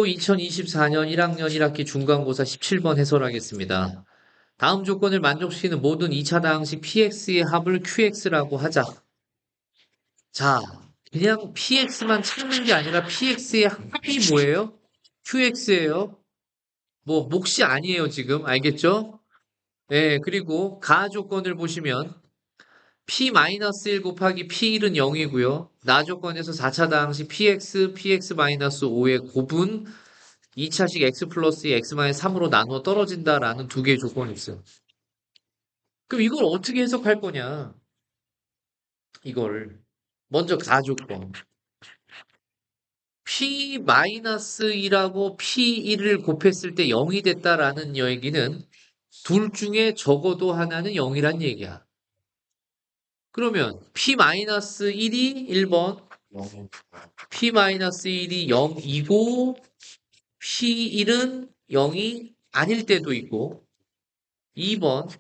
2024년 1학년 1학기 중간고사 17번 해설하겠습니다. 다음 조건을 만족시키는 모든 2차 다항식 px의 합을 qx라고 하자. 자, 그냥 px만 찾는 게 아니라 px의 합이 뭐예요? qx예요. 뭐 몫이 아니에요, 지금. 알겠죠? 네, 그리고 가 조건을 보시면 p-1 곱하기 p1은 0이고요. 나 조건에서 4차 다항식 px-5의 곱은 2차식 x 플러스 x-3으로 나누어 떨어진다라는 두 개의 조건이 있어요. 그럼 이걸 어떻게 해석할 거냐? 이걸. 먼저 가조건. p-2하고 p1을 곱했을 때 0이 됐다라는 얘기는 둘 중에 적어도 하나는 0이란 얘기야. 그러면 p-1이 1번, p-1이 0이고 p1은 0이 아닐 때도 있고 2번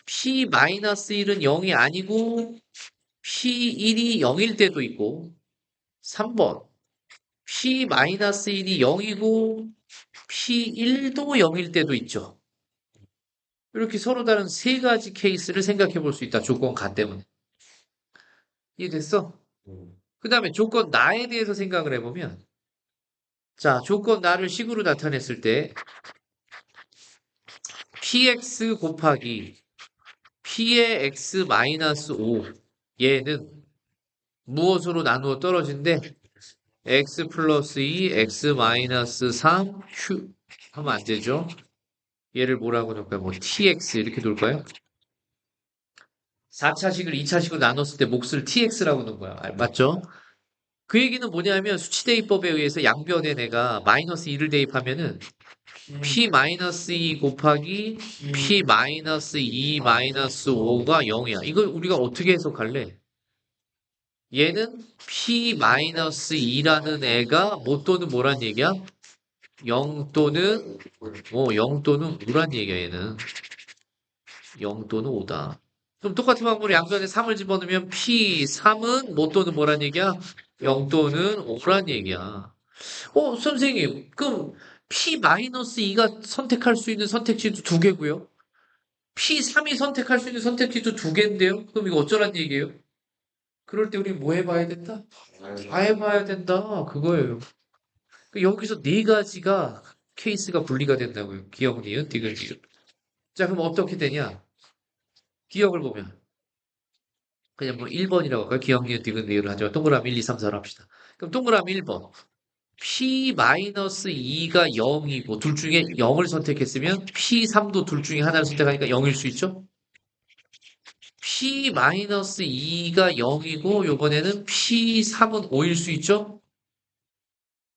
p-1은 0이 아니고 p1이 0일 때도 있고 3번 p-1이 0이고 p1도 0일 때도 있죠. 이렇게 서로 다른 세 가지 케이스를 생각해 볼 수 있다. 조건 가 때문에. 이해됐어? 그 다음에 조건 나에 대해서 생각을 해보면 자, 조건 나를 식으로 나타냈을 때 px 곱하기 p의 x 마이너스 5 얘는 무엇으로 나누어 떨어진대? x 플러스 2, x 마이너스 3, q 하면 안 되죠? 얘를 뭐라고 놓을까요? 뭐 tx 이렇게 놓을까요? 4차식을 2차식으로 나눴을 때 몫을 tx라고 놓은 거야. 맞죠? 그 얘기는 뭐냐면 수치대입법에 의해서 양변에 내가 마이너스 2를 대입하면은 p 마이너스 2 곱하기 p 마이너스 2 마이너스 5가 0이야. 이걸 우리가 어떻게 해석할래? 얘는 p-2라는 애가 뭐 또는 뭐란 얘기야? 0 또는 0 또는 5란 얘기야 얘는. 0 또는 5다. 그럼 똑같은 방법으로 양변에 3을 집어넣으면 p3은 뭐 또는 뭐란 얘기야? 0 또는 5란 얘기야. 선생님, 그럼 p-2가 선택할 수 있는 선택지도 두 개고요. p3이 선택할 수 있는 선택지도 두 개인데요. 그럼 이거 어쩌란 얘기예요? 그럴 때 우리 뭐 해봐야 된다? 다 해봐야 된다. 그거예요. 여기서 네 가지가 케이스가 분리가 된다고요. 기억, 니은, 디귿, 리을. 자, 그럼 어떻게 되냐? 기억을 보면. 그냥 뭐 1번이라고 할까요? 기억, 니은, 디귿, 리을을 하죠. 동그라미 1, 2, 3, 4로 합시다. 그럼 동그라미 1번. p-2가 0이고 둘 중에 0을 선택했으면 p3도 둘 중에 하나를 선택하니까 0일 수 있죠? p-2가 0이고 요번에는 p3은 5일 수 있죠?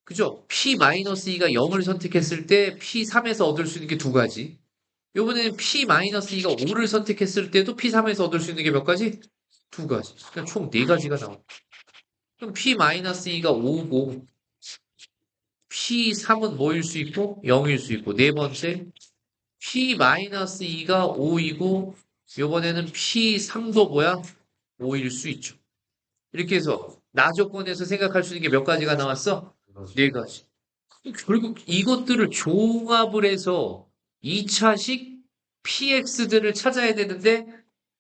그죠? p-2가 0을 선택했을 때 p3에서 얻을 수 있는 게 두 가지. 요번에는 p-2가 5를 선택했을 때도 p3에서 얻을 수 있는 게 몇 가지? 두 가지. 그러니까 총 네 가지가 나옵니다. 그럼 p-2가 5고 p3은 뭐일 수 있고 0일 수 있고 네 번째 p-2가 5이고 요번에는 p3도 뭐야? 5일 수 있죠. 이렇게 해서 나 조건에서 생각할 수 있는 게 몇 가지가 나왔어? 네 가지. 결국 이것들을 종합을 해서 2차식 PX들을 찾아야 되는데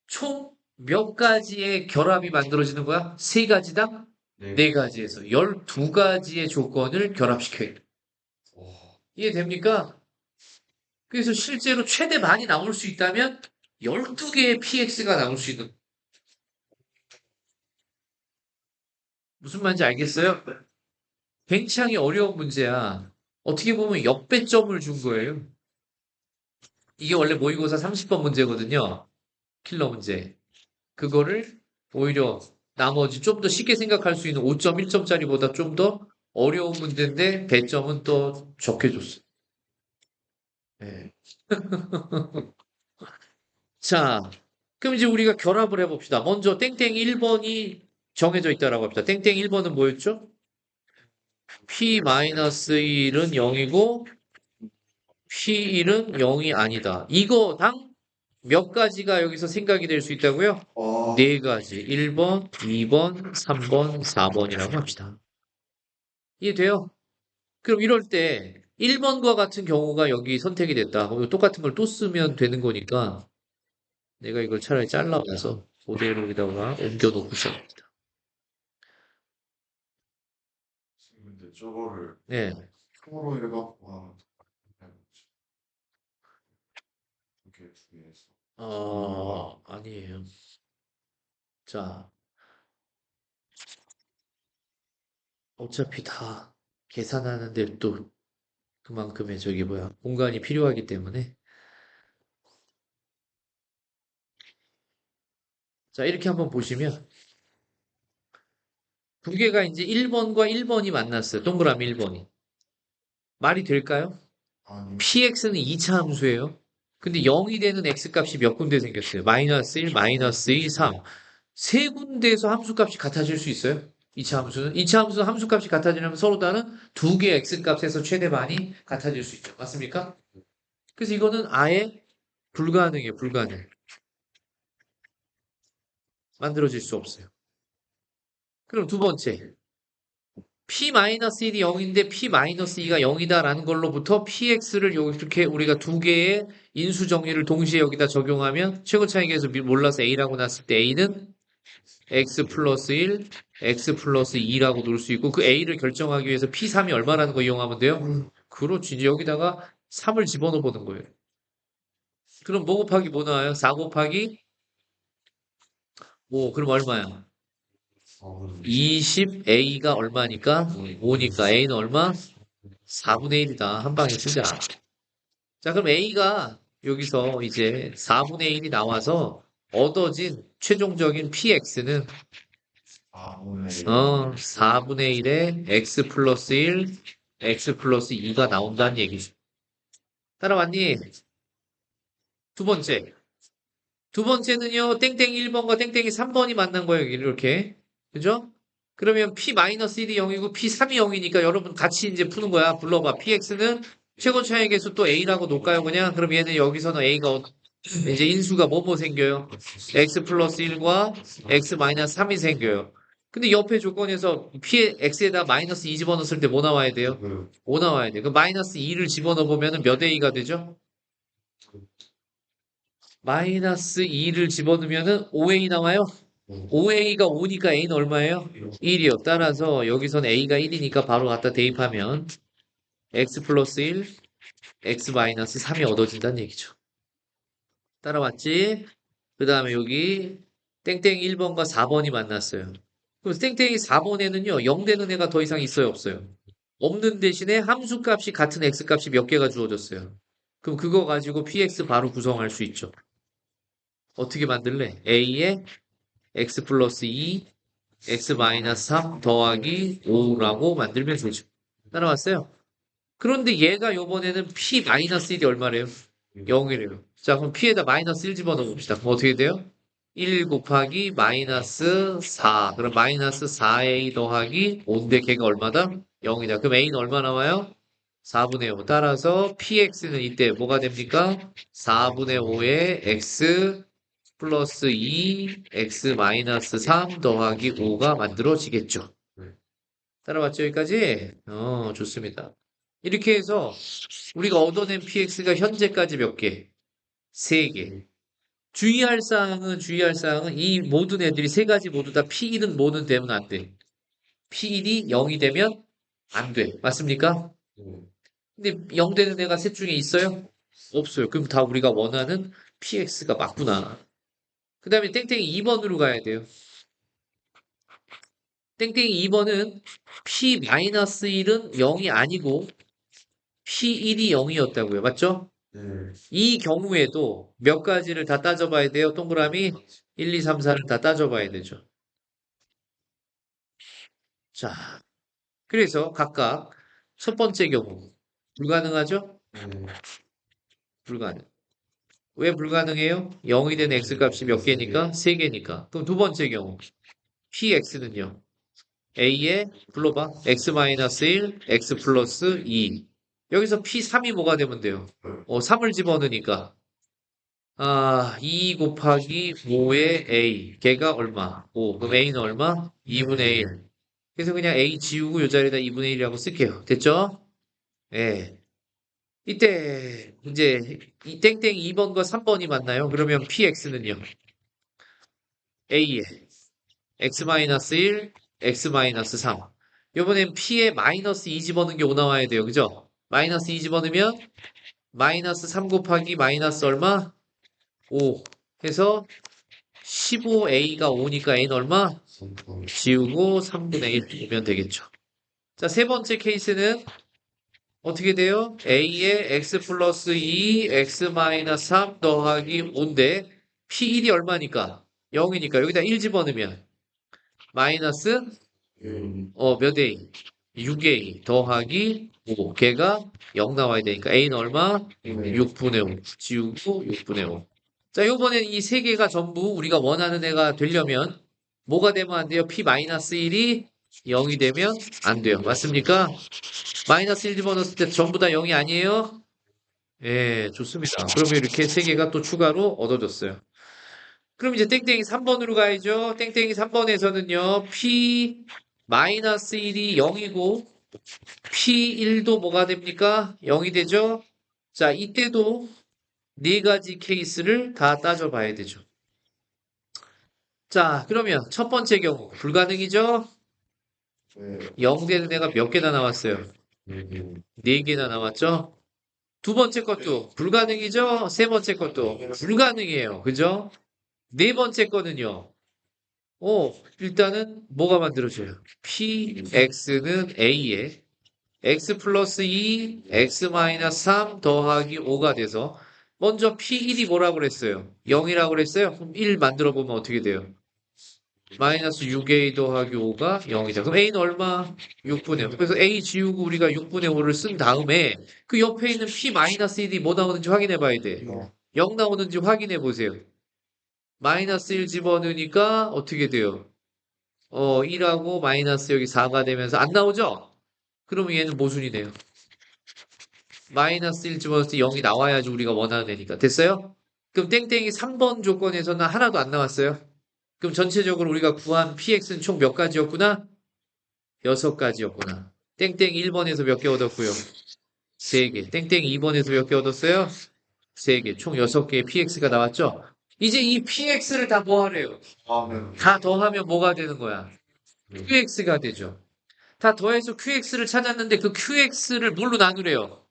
총 몇 가지의 결합이 만들어지는 거야? 세 가지당 네 가지에서 12가지의 조건을 결합시켜야 돼. 이해됩니까? 그래서 실제로 최대 많이 나올 수 있다면 12개의 PX가 나올 수 있는 무슨 말인지 알겠어요? 굉장히 어려운 문제야. 어떻게 보면 역배점을 준 거예요. 이게 원래 모의고사 30번 문제거든요. 킬러 문제. 그거를 오히려 나머지 좀 더 쉽게 생각할 수 있는 5.1점짜리보다 좀 더 어려운 문제인데 배점은 또 적게 줬어요. 네. 자, 그럼 이제 우리가 결합을 해봅시다. 먼저 땡땡 1번이 정해져 있다라고 합니다. 땡땡 1번은 뭐였죠? p-1은 0이고 p1은 0이 아니다. 이거 당 몇 가지가 여기서 생각이 될 수 있다고요? 네 가지. 1번, 2번, 3번, 4번이라고 합시다. 이해돼요? 그럼 이럴 때 1번과 같은 경우가 여기 선택이 됐다. 그럼 똑같은 걸 또 쓰면 되는 거니까 내가 이걸 차라리 잘라서 그대로 여기다가 옮겨놓고 시작합니다. 근데 저거를 네. 표로 해갖고 하면 이렇게 주의해서 아니에요. 자, 어차피 다 계산하는데 또 그만큼의 저기 뭐야, 공간이 필요하기 때문에. 자, 이렇게 한번 보시면 두 개가 이제 1번과 1번이 만났어요. 동그라미 1번이. 말이 될까요? 아니 px는 2차 함수예요. 근데 0이 되는 x값이 몇 군데 생겼어요. 마이너스 1, 마이너스 2, 3. 세 군데에서 함수값이 같아질 수 있어요. 2차 함수는. 2차 함수는 함수값이 같아지려면 서로 다른 두 개의 x값에서 최대반이 같아질 수 있죠. 맞습니까? 그래서 이거는 아예 불가능해요. 불가능. 만들어질 수 없어요. 그럼 두 번째. p-1이 0인데 p-2가 0이다라는 걸로부터 px를 이렇게 우리가 두 개의 인수 정의를 동시에 여기다 적용하면 최고 차이계에서 몰라서 a라고 놨을 때 a는 x 플러스 1, x 플러스 2라고 놓을 수 있고 그 a를 결정하기 위해서 p3이 얼마라는 거 이용하면 돼요? 그렇지. 이제 여기다가 3을 집어넣어 보는 거예요. 그럼 뭐 곱하기 뭐 나와요? 4 곱하기 5. 그럼 얼마야? 20a가 얼마니까? 5니까 a는 얼마? 4분의 1이다. 한 방에 쓰자. 자, 그럼 a가 여기서 이제 4분의 1이 나와서 얻어진 최종적인 px는 4분의 1에 x 플러스 1, x 플러스 2가 나온다는 얘기죠. 따라왔니? 두 번째. 두 번째는요, 땡땡 1번과 땡땡이 3번이 만난 거예요, 이렇게. 그죠? 그러면 p-1이 0이고 p3이 0이니까 여러분 같이 이제 푸는 거야. 불러봐. px는 최고 차이 계수 또 a라고 놓을까요, 그냥? 그럼 얘는 여기서는 a가 이제 인수가 뭐뭐 생겨요? x 플러스 1과 x 마이너스 3이 생겨요. 근데 옆에 조건에서 p x에다 마이너스 2 집어넣었을 때 뭐 나와야 돼요? 5 나와야 돼요. 그 마이너스 2를 집어넣어 보면은 몇 a가 되죠? 마이너스 2를 집어넣으면은 5a 나와요? 5a가 5니까 a는 얼마예요? 1이요. 따라서 여기선 a가 1이니까 바로 갖다 대입하면 x 플러스 1, x 마이너스 3이 얻어진다는 얘기죠. 따라왔지? 그 다음에 여기 땡땡 1번과 4번이 만났어요. 그럼 땡땡이 4번에는요, 0 되는 애가 더 이상 있어요, 없어요? 없는 대신에 함수 값이 같은 x 값이 몇 개가 주어졌어요. 그럼 그거 가지고 px 바로 구성할 수 있죠. 어떻게 만들래? a에 x 플러스 2, x 마이너스 3 더하기 5라고 만들면 되죠. 따라왔어요? 그런데 얘가 요번에는 p 마이너스 1이 얼마래요? 0이래요. 자, 그럼 p에다 마이너스 1 집어넣어 봅시다. 그럼 어떻게 돼요? 1 곱하기 마이너스 4. 그럼 마이너스 4a 더하기 5인데 걔가 얼마다? 0이다. 그럼 a는 얼마 나와요? 4분의 5. 따라서 px는 이때 뭐가 됩니까? 4분의 5의 x 플러스 2, x 마이너스 3 더하기 5가 만들어지겠죠. 따라왔죠, 여기까지? 좋습니다. 이렇게 해서 우리가 얻어낸 px가 현재까지 몇 개? 3개. 주의할 사항은 이 모든 애들이 세 가지 모두 다 p1은 뭐는 되면 안 돼. p1이 0이 되면 안 돼. 맞습니까? 근데 0 되는 애가 셋 중에 있어요? 없어요. 그럼 다 우리가 원하는 px가 맞구나. 그 다음에 땡땡이 2번으로 가야 돼요. 땡땡이 2번은 p-1은 0이 아니고 p1이 0이었다고요. 맞죠? 이 경우에도 몇 가지를 다 따져봐야 돼요. 동그라미 1, 2, 3, 4를 다 따져봐야 되죠. 자, 그래서 각각 첫 번째 경우 불가능하죠? 불가능. 왜 불가능해요? 0이 된 x값이 몇 개니까? 3개니까. 그럼 두 번째 경우 px는요. a에 불러봐. x-1, x 플러스 2. 여기서 p3이 뭐가 되면 돼요? 3을 집어넣으니까 2 곱하기 5의 a. 걔가 얼마? 5. 그럼 a는 얼마? 2분의 1. 그래서 그냥 a 지우고 이 자리에다 2분의 1이라고 쓸게요. 됐죠? 예. 이때 이제 이 땡땡 2번과 3번이 맞나요? 그러면 px는요. a에 x-1, x-3. 요번엔 p에 마이너스 2 집어넣은 게 5 나와야 돼요. 그죠? 마이너스 2 집어넣으면 마이너스 3 곱하기 마이너스 얼마? 5 해서 15a가 5니까 a는 얼마? 지우고 3분의 1 보면 되겠죠. 자, 세 번째 케이스는 어떻게 돼요? a에 x 플러스 2, x 마이너스 3 더하기 5인데 p1이 얼마니까? 0이니까 여기다 1 집어넣으면 마이너스 몇 a? 6a 더하기 5. 걔가 0 나와야 되니까 a는 얼마? 6분의 5. 지우고 6분의 5. 자, 요번엔 이 세 개가 전부 우리가 원하는 애가 되려면 뭐가 되면 안 돼요? p-1이 0이 되면 안 돼요. 맞습니까? 마이너스 1 집어넣었을 때 전부 다 0이 아니에요? 예, 좋습니다. 그러면 이렇게 세 개가 또 추가로 얻어졌어요. 그럼 이제 땡땡이 3번으로 가야죠. 땡땡이 3번에서는요, p-1이 0이고, p1도 뭐가 됩니까? 0이 되죠? 자, 이때도 네 가지 케이스를 다 따져봐야 되죠. 자, 그러면 첫 번째 경우, 불가능이죠? 네. 0 되는 애가 몇 개나 나왔어요? 네 개나 나왔죠? 두 번째 것도 불가능이죠? 세 번째 것도 불가능이에요. 그죠? 네 번째 거는요. 일단은 뭐가 만들어져요? px는 a에 x 플러스 2, x 마이너스 3 더하기 5가 돼서 먼저 p1이 뭐라고 그랬어요? 0이라고 그랬어요? 그럼 1 만들어 보면 어떻게 돼요? 마이너스 6a 더하기 5가 0이죠. 그럼 a는 얼마? 6분의 5. 그래서 a 지우고 우리가 6분의 5를 쓴 다음에 그 옆에 있는 p-1이 뭐 나오는지 확인해 봐야 돼. 0 나오는지 확인해 보세요. 마이너스 1 집어넣으니까 어떻게 돼요? 1하고 마이너스 여기 4가 되면서 안 나오죠? 그러면 얘는 모순이네요. 마이너스 1 집어넣을 때 0이 나와야지 우리가 원하는 애니까. 됐어요? 그럼 땡땡이 3번 조건에서는 하나도 안 나왔어요. 그럼 전체적으로 우리가 구한 px는 총 몇 가지였구나? 6가지였구나. 땡땡 1번에서 몇 개 얻었고요? 3개. 땡땡 2번에서 몇 개 얻었어요? 3개. 총 6개의 px가 나왔죠? 이제 이 px를 다 뭐 하래요? 다 더하면 뭐가 되는 거야? qx가 되죠. 다 더해서 qx를 찾았는데 그 qx를 뭘로 나누래요?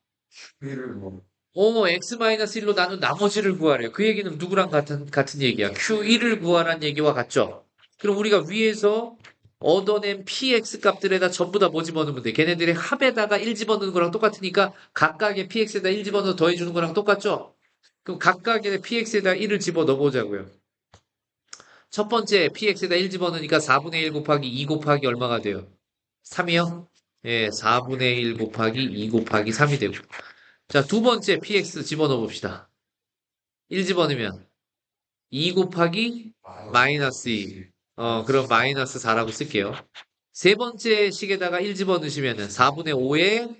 x-1로 나눈 나머지를 구하래요. 그 얘기는 누구랑 같은 얘기야? q1을 구하라는 얘기와 같죠? 그럼 우리가 위에서 얻어낸 px 값들에다 전부 다 뭐 집어넣으면 돼? 걔네들의 합에다가 1 집어넣는 거랑 똑같으니까 각각의 px에다 1 집어넣어 더해주는 거랑 똑같죠? 그럼 각각의 px에다 1을 집어넣어 보자고요. 첫 번째 px에다 1 집어넣으니까 4분의 1 곱하기 2 곱하기 얼마가 돼요? 3이요? 예, 4분의 1 곱하기 2 곱하기 3이 되고. 자, 두 번째 px 집어넣어 봅시다. 1 집어넣으면 2 곱하기 마이너스 2. 그럼 마이너스 4라고 쓸게요. 세 번째 식에다가 1 집어넣으시면은 4분의 5에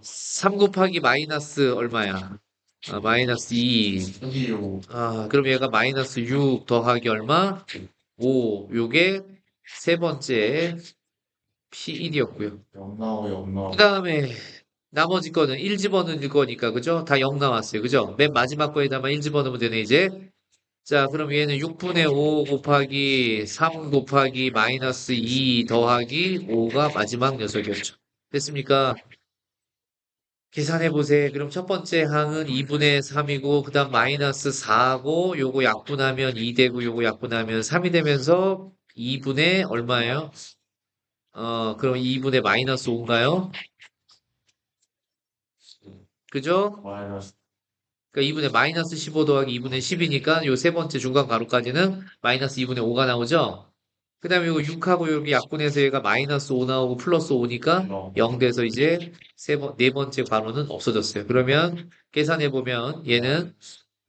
3 곱하기 마이너스 얼마야? 마이너스 2. 그럼 얘가 마이너스 6 더하기 얼마? 5. 요게 세 번째 P1이었고요. 그 다음에 나머지 거는 1 집어넣을 거니까, 그죠? 다 0 나왔어요. 그죠? 맨 마지막 거에다만 1 집어넣으면 되네, 이제. 자, 그럼 얘는 6분의 5 곱하기 3 곱하기 마이너스 2 더하기 5가 마지막 녀석이었죠. 됐습니까? 계산해 보세요. 그럼 첫 번째 항은 2분의 3이고, 그 다음 마이너스 4고, 요거 약분하면 2 되고, 요거 약분하면 3이 되면서 2분의 얼마예요? 그럼 2분의 마이너스 5인가요? 그죠? 그러니까 2분의 마이너스 15 더하기 2분의 10이니까 요 세 번째 중간 가로까지는 마이너스 2분의 5가 나오죠? 그 다음에 요거 6하고 여기 약분해서 얘가 마이너스 5 나오고 플러스 5니까 0 돼서 이제 네 번째 괄호는 없어졌어요. 그러면 계산해보면 얘는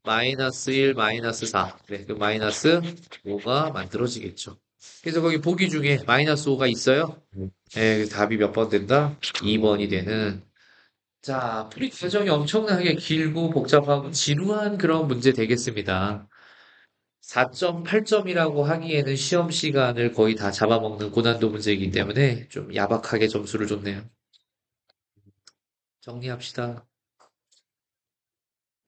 마이너스 1, 마이너스 4. 그래, 그 마이너스 5가 만들어지겠죠. 그래서 거기 보기 중에 마이너스 5가 있어요? 네, 답이 몇 번 된다? 2번이 되는. 자, 풀이 과정이 엄청나게 길고 복잡하고 지루한 그런 문제 되겠습니다. 4.8점이라고 하기에는 시험 시간을 거의 다 잡아먹는 고난도 문제이기 때문에 좀 야박하게 점수를 줬네요. 정리합시다.